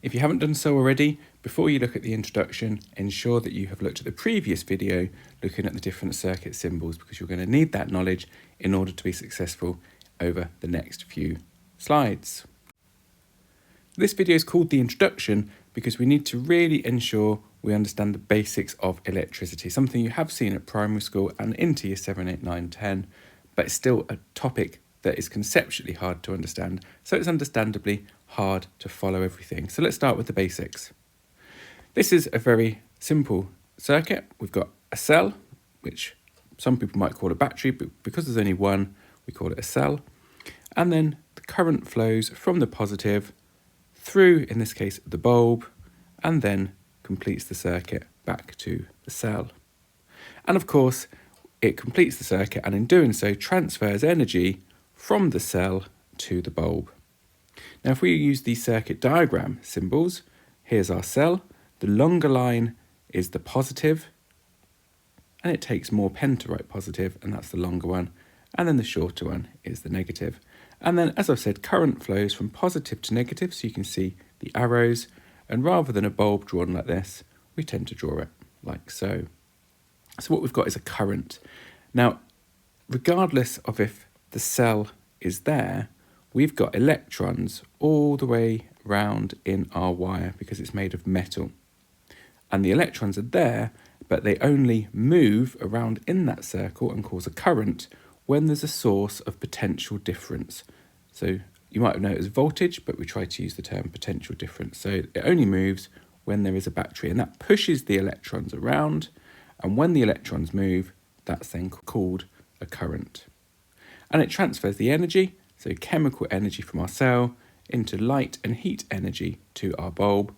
If you haven't done so already, before you look at the introduction, ensure that you have looked at the previous video looking at the different circuit symbols, because you're going to need that knowledge in order to be successful over the next few slides. This video is called the introduction because we need to really ensure we understand the basics of electricity, something you have seen at primary school and into year 7, 8, 9, 10, but it's still a topic that is conceptually hard to understand, so it's understandably hard to follow everything. So let's start with the basics. This is a very simple circuit. We've got a cell, which some people might call a battery, but because there's only one, we call it a cell. And then the current flows from the positive through, in this case, the bulb, and then completes the circuit back to the cell. And of course, it completes the circuit and in doing so transfers energy from the cell to the bulb. Now, if we use the circuit diagram symbols, here's our cell. The longer line is the positive, and it takes more pen to write positive, and that's the longer one. And then the shorter one is the negative. And then, as I've said, current flows from positive to negative, so you can see the arrows. And rather than a bulb drawn like this, we tend to draw it like so. So what we've got is a current. Now, regardless of if the cell is there, we've got electrons all the way round in our wire because it's made of metal. And the electrons are there, but they only move around in that circle and cause a current when there's a source of potential difference. So you might know it as voltage, but we try to use the term potential difference. So it only moves when there is a battery, and that pushes the electrons around. And when the electrons move, that's then called a current. And it transfers the energy, so chemical energy from our cell, into light and heat energy to our bulb.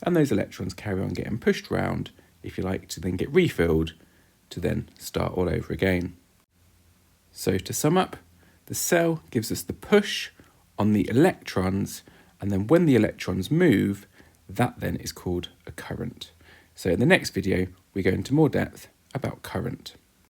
And those electrons carry on getting pushed around, if you like, to then get refilled, to then start all over again. So to sum up, the cell gives us the push on the electrons, and then when the electrons move, that then is called a current. So in the next video, we go into more depth about current.